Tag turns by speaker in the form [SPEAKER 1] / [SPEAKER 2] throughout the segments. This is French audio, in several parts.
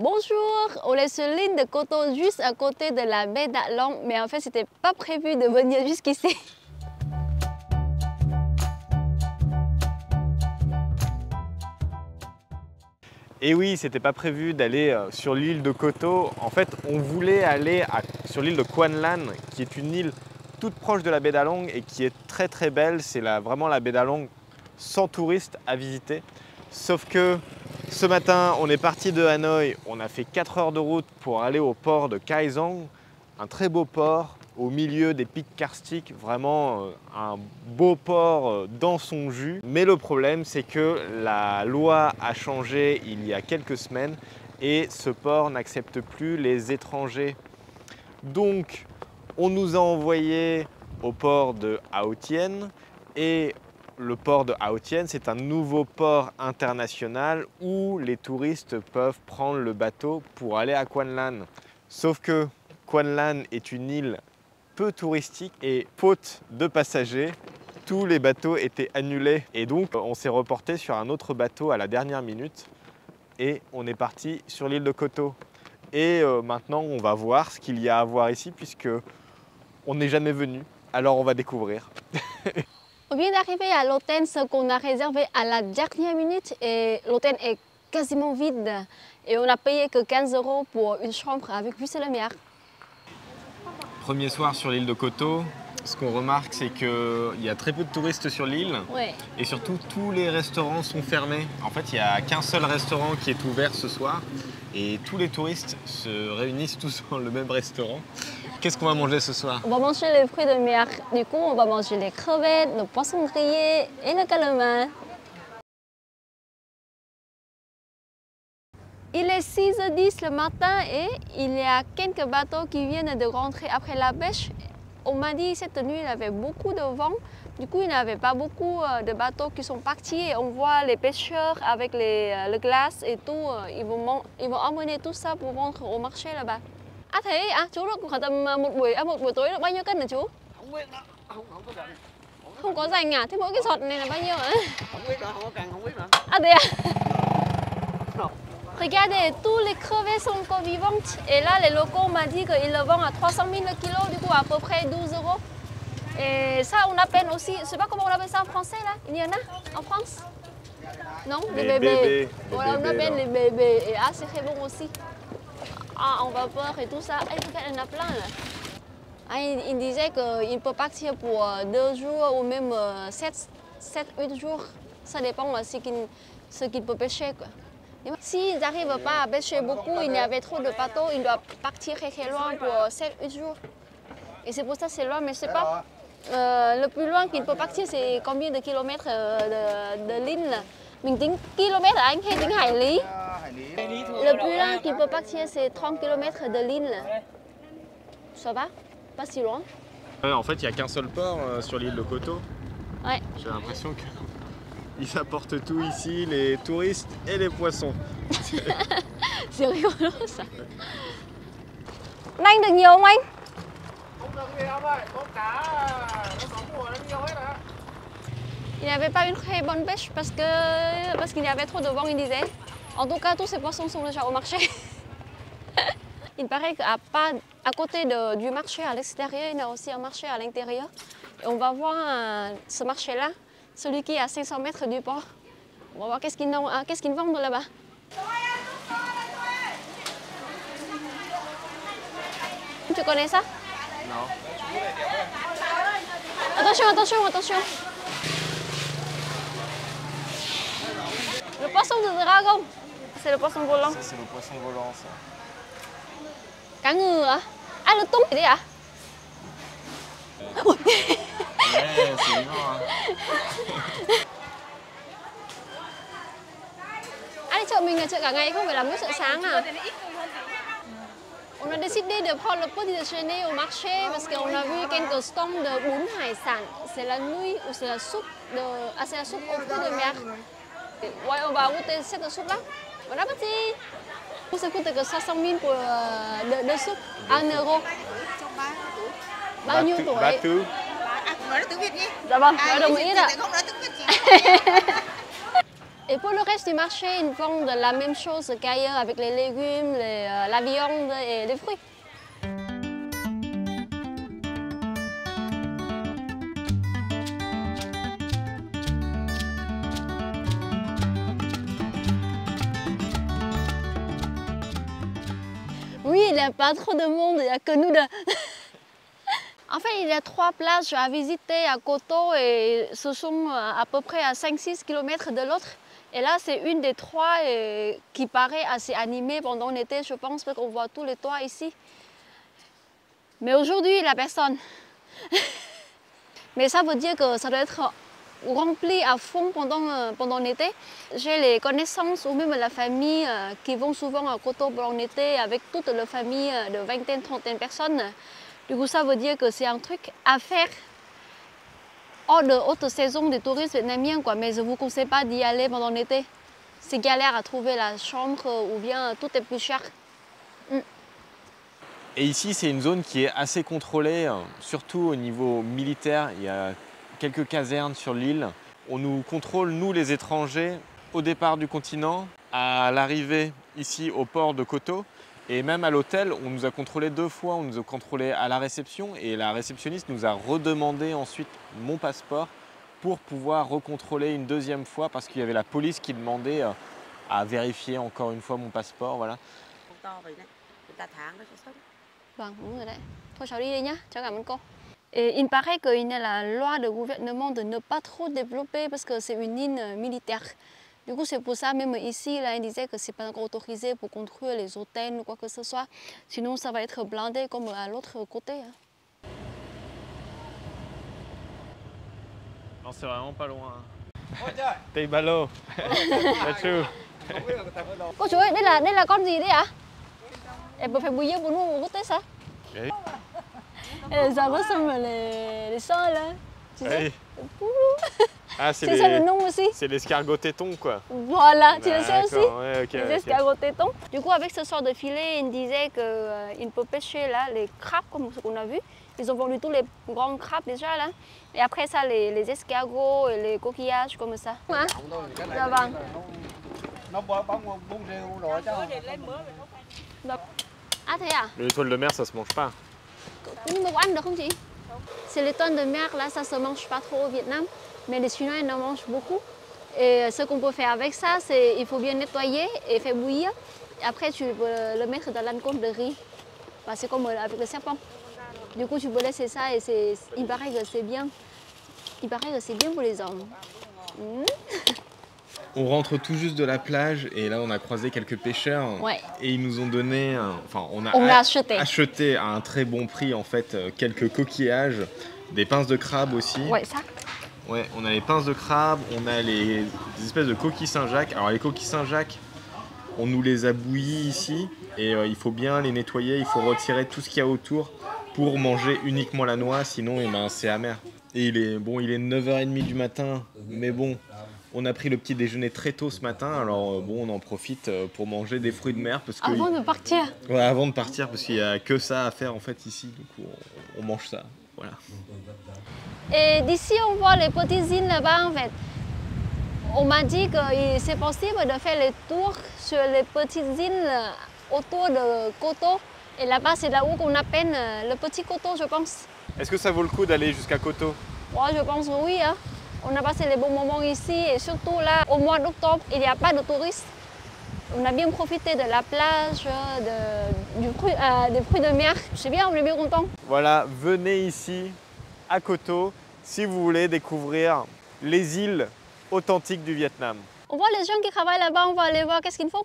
[SPEAKER 1] Bonjour, on est sur l'île de Koto, juste à côté de la baie d'Atlong, mais en fait, c'était pas prévu de venir jusqu'ici.
[SPEAKER 2] Et oui, c'était pas prévu d'aller sur l'île de Koto. En fait, on voulait aller sur l'île de Quan Lan, qui est une île toute proche de la baie d'Atlong et qui est très très belle. C'est vraiment la baie d'Atlong sans touristes à visiter. Sauf que ce matin, on est parti de Hanoï, on a fait 4 heures de route pour aller au port de Kaesong, un très beau port au milieu des pics karstiques, vraiment un beau port dans son jus. Mais le problème, c'est que la loi a changé il y a quelques semaines et ce port n'accepte plus les étrangers. Donc, on nous a envoyés au port de Haotien et le port de Haotien, c'est un nouveau port international où les touristes peuvent prendre le bateau pour aller à Quan Lan. Sauf que Quan Lan est une île peu touristique et faute de passagers, tous les bateaux étaient annulés. Et donc, on s'est reporté sur un autre bateau à la dernière minute et on est parti sur l'île de Koto. Et maintenant, on va voir ce qu'il y a à voir ici puisque on n'est jamais venu. Alors, on va découvrir.
[SPEAKER 1] On vient d'arriver à l'hôtel, ce qu'on a réservé à la dernière minute et l'hôtel est quasiment vide. Et on a payé que 15 € pour une chambre avec vue sur la mer.
[SPEAKER 2] Premier soir sur l'île de Koto, ce qu'on remarque, c'est qu'il y a très peu de touristes sur l'île.
[SPEAKER 1] Ouais.
[SPEAKER 2] Et surtout, tous les restaurants sont fermés. En fait, il n'y a qu'un seul restaurant qui est ouvert ce soir. Et tous les touristes se réunissent tous dans le même restaurant. Qu'est-ce qu'on va manger ce soir?
[SPEAKER 1] On va manger les fruits de mer. Du coup, on va manger les crevettes, le poisson grillé et le calamar. Il est 6h10 le matin et il y a quelques bateaux qui viennent de rentrer après la pêche. On m'a dit que cette nuit il y avait beaucoup de vent. Du coup, il n'y avait pas beaucoup de bateaux qui sont partis. Et on voit les pêcheurs avec le glace et tout. Ils vont emmener tout ça pour vendre au marché là-bas. À thế chú được khoảng tầm một buổi tối được bao nhiêu cân hả chú?
[SPEAKER 3] Không biết đó, không có cần.
[SPEAKER 1] Không có dành à? Thế mỗi cái sọt này là bao nhiêu hả?
[SPEAKER 3] Không biết nữa, không có cần, không biết nữa.
[SPEAKER 1] À thế à? Regardez, tous les crevettes sont encore vivantes. Et là, les locaux m'ont dit qu'ils le vendent à 300 000 le kilo, du coup à peu près 12 €. Et ça, on appelle aussi, je ne sais pas comment on appelle ça en français là. Il y en a en France? Non? Les bébés. Voilà, on appelle les bébés. Et ah, c'est très bon aussi. Ah, en vapeur et tout ça. Ah, regarde, il y en a plein là. Ah, il disait qu'il peut partir pour 2 jours ou même 7-8 jours. Ça dépend de ce qu'il peut pêcher, quoi. S'ils n'arrivent pas à pêcher beaucoup, il y avait trop de bateaux, ils doivent partir très loin pour 7-8 jours. Et c'est pour ça que c'est loin, mais je ne sais pas. Le plus loin qu'il peut partir, c'est combien de kilomètres de ligne là? Mình tính km à anh hay tính hải lý? Le plus loin qu'il peut partir, c'est 30 km de ligne là. Ça va? Pas si loin.
[SPEAKER 2] En fait, il n'y a qu'un seul port sur l'île de Koto.
[SPEAKER 1] Ouais.
[SPEAKER 2] J'ai l'impression qu'ils apportent tout ici, les touristes et les poissons.
[SPEAKER 1] C'est rigolo ça. Anh được nhiều không anh?
[SPEAKER 3] Không được gì không ơi, con cá nó có mùa nó nhiều hết hả?
[SPEAKER 1] Il n'y avait pas une très bonne pêche parce qu'il y avait trop de vent, il disait. En tout cas, tous ces poissons sont déjà au marché. Il paraît qu'à côté du marché à l'extérieur, il y a aussi un marché à l'intérieur. Et on va voir ce marché-là, celui qui est à 500 mètres du port. On va voir qu'est-ce qu'ils vendent là-bas. Tu connais ça?
[SPEAKER 2] Non.
[SPEAKER 1] Attention, attention, attention. Le poisson de dragon. C'est le poisson volant.
[SPEAKER 2] Ça, c'est le poisson volant, ça.
[SPEAKER 1] Cá ngừ hả? À, le tung đấy à?
[SPEAKER 2] Ouais, c'est vivant. Hein.
[SPEAKER 1] Đi chợ mình là chợ cả ngày không phải làm mỗi chợ sáng à? On a décidé de prendre le petit déjeuner au marché parce qu'on a vu quelques stands de bún hải sản. C'est la nouille ou c'est la soupe c'est la soupe aux fruits de mer. Ouais, on va goûter cette soupe là. Bon appétit. Ça coûte que 60 000 pour de soupe, 1 €. Bao nhiêu tuổi?
[SPEAKER 2] Ba Tư.
[SPEAKER 3] Nói tiếng Việt nhé.
[SPEAKER 1] Dạ vâng, nói đồng ý ạ.
[SPEAKER 3] Không nói tiếng Việt gì.
[SPEAKER 1] Et pour le reste du marché, ils vendent la même chose qu'ailleurs avec les légumes, la viande et les fruits. Oui, il n'y a pas trop de monde, il n'y a que nous deux. En fait, il y a 3 plages à visiter à Koto et ce sont à peu près à 5-6 km de l'autre. Et là, c'est une des 3 qui paraît assez animée pendant l'été, je pense, parce qu'on voit tous les toits ici. Mais aujourd'hui, il n'y a personne. Mais ça veut dire que ça doit être rempli à fond pendant l'été. J'ai les connaissances ou même la famille qui vont souvent à Koto pendant l'été avec toute la famille de 20-30 personnes. Du coup, ça veut dire que c'est un truc à faire hors de haute saison des touristes vietnamiens, quoi. Mais je ne vous conseille pas d'y aller pendant l'été. C'est galère à trouver la chambre ou bien tout est plus cher.
[SPEAKER 2] Et ici, c'est une zone qui est assez contrôlée, surtout au niveau militaire. Il y a quelques casernes sur l'île. On nous contrôle, nous les étrangers, au départ du continent, à l'arrivée ici au port de Koto. Et même à l'hôtel, on nous a contrôlé 2 fois. On nous a contrôlé à la réception et la réceptionniste nous a redemandé ensuite mon passeport pour pouvoir recontrôler une 2e fois parce qu'il y avait la police qui demandait à vérifier encore une fois mon passeport. Voilà.
[SPEAKER 1] Vâng, đúng rồi đấy. Thôi cháu đi đây nhá, cháu cảm ơn cô. Et il paraît qu'il y a la loi du gouvernement de ne pas trop développer parce que c'est une île militaire. Du coup, c'est pour ça, même ici, là, il disait que ce n'est pas encore autorisé pour construire les hôtels ou quoi que ce soit. Sinon, ça va être blindé comme à l'autre côté.
[SPEAKER 2] Non, c'est vraiment pas loin. Tây Ba Lô.
[SPEAKER 1] Cô chú ơi, đây là con gì đấy ạ? Em phải bùi yêu của quốc tế sao? Ça ressemble les seins là. Tu sais?
[SPEAKER 2] Ah, c'est
[SPEAKER 1] ça le nom aussi.
[SPEAKER 2] C'est l'escargot téton, quoi.
[SPEAKER 1] Voilà, tu le sais aussi.
[SPEAKER 2] Ouais, okay,
[SPEAKER 1] les escargots tétons. Du coup, avec ce sort de filet, il disait qu'il peut pêcher là les crabes comme ce qu'on a vu. Ils ont vendu tous les grands crabes déjà là. Et après ça, les escargots et les coquillages comme ça. Hein? Dạ vâng.
[SPEAKER 3] Nó bóng rêu rồi chứ.
[SPEAKER 1] Ah thế à?
[SPEAKER 2] L'étoile de mer, ça se mange pas.
[SPEAKER 1] Nhưng mà có ăn được không chị? C'est l'étoile de mer, là, ça se mange pas trop au Vietnam. Mais les Chinois, ils en mangent beaucoup. Et ce qu'on peut faire avec ça, c'est il faut bien nettoyer et faire bouillir. Et après, tu peux le mettre dans l'âne-côte de riz. Bah, c'est comme avec le serpent. Du coup, tu peux laisser ça et il paraît que c'est bien. Il paraît que c'est bien pour les hommes.
[SPEAKER 2] On rentre tout juste de la plage et là on a croisé quelques pêcheurs.
[SPEAKER 1] Ouais.
[SPEAKER 2] Et ils nous ont donné, on a acheté à un très bon prix en fait quelques coquillages, des pinces de crabe aussi.
[SPEAKER 1] Ouais, ça.
[SPEAKER 2] Ouais, on a les pinces de crabe, on a des espèces de coquilles Saint-Jacques. Alors les coquilles Saint-Jacques, on nous les a bouillies ici et il faut bien les nettoyer, il faut retirer tout ce qu'il y a autour pour manger uniquement la noix, sinon c'est amer. Et il est 9h30 du matin, mais bon, on a pris le petit déjeuner très tôt ce matin, alors bon, on en profite pour manger des fruits de mer. Parce que,
[SPEAKER 1] avant de partir.
[SPEAKER 2] Ouais, avant de partir, parce qu'il n'y a que ça à faire en fait ici, du coup on mange ça, voilà.
[SPEAKER 1] Et d'ici on voit les petites îles là-bas en fait. On m'a dit que c'est possible de faire le tour sur les petites îles autour de Koto. Et là-bas, c'est là où on appelle le petit Koto, je pense.
[SPEAKER 2] Est-ce que ça vaut le coup d'aller jusqu'à Koto?
[SPEAKER 1] Ouais, je pense oui. Hein. On a passé les bons moments ici et surtout là, au mois d'octobre, il n'y a pas de touristes. On a bien profité de la plage, des fruits de mer. C'est bien, on est bien content.
[SPEAKER 2] Voilà, venez ici, à Koto, si vous voulez découvrir les îles authentiques du Vietnam.
[SPEAKER 1] On voit les gens qui travaillent là-bas, on va aller voir qu'est-ce qu'ils font.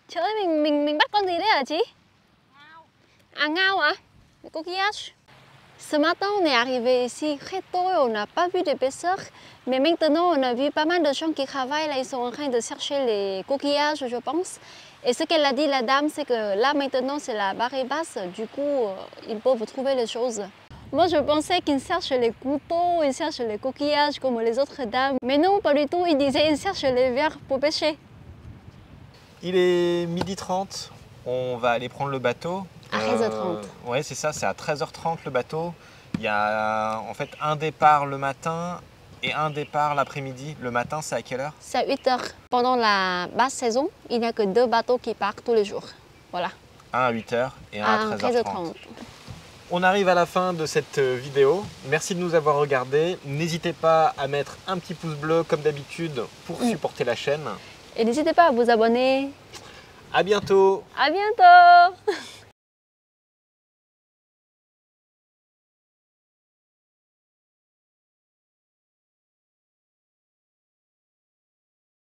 [SPEAKER 1] Trời ơi, mình bắt con gì đấy hả chị? À ngao hả? Coquillage. Ce matin, on est arrivé ici très tôt et on n'a pas vu de pêcheurs. Mais maintenant, on a vu pas mal de gens qui travaillent. Là, ils sont en train de chercher les coquillages, je pense. Et ce qu'elle a dit, la dame, c'est que là, maintenant, c'est la marée basse. Du coup, ils peuvent trouver les choses. Moi, je pensais qu'ils cherchent les couteaux, ils cherchent les coquillages comme les autres dames. Mais non, pas du tout. Ils disaient qu'ils cherchent les verres pour pêcher.
[SPEAKER 2] Il est 12h30. On va aller prendre le bateau.
[SPEAKER 1] À 13h30.
[SPEAKER 2] Oui, c'est ça, c'est à 13h30 le bateau. Il y a en fait un départ le matin Et un départ l'après-midi, le matin, c'est à quelle heure?
[SPEAKER 1] C'est à 8 heures. Pendant la basse saison, il n'y a que 2 bateaux qui partent tous les jours. Voilà.
[SPEAKER 2] Un à 8 heures et un
[SPEAKER 1] À
[SPEAKER 2] à 13h30.
[SPEAKER 1] 13h30.
[SPEAKER 2] On arrive à la fin de cette vidéo. Merci de nous avoir regardés. N'hésitez pas à mettre un petit pouce bleu comme d'habitude pour supporter la chaîne.
[SPEAKER 1] Et n'hésitez pas à vous abonner.
[SPEAKER 2] À bientôt!
[SPEAKER 1] À bientôt!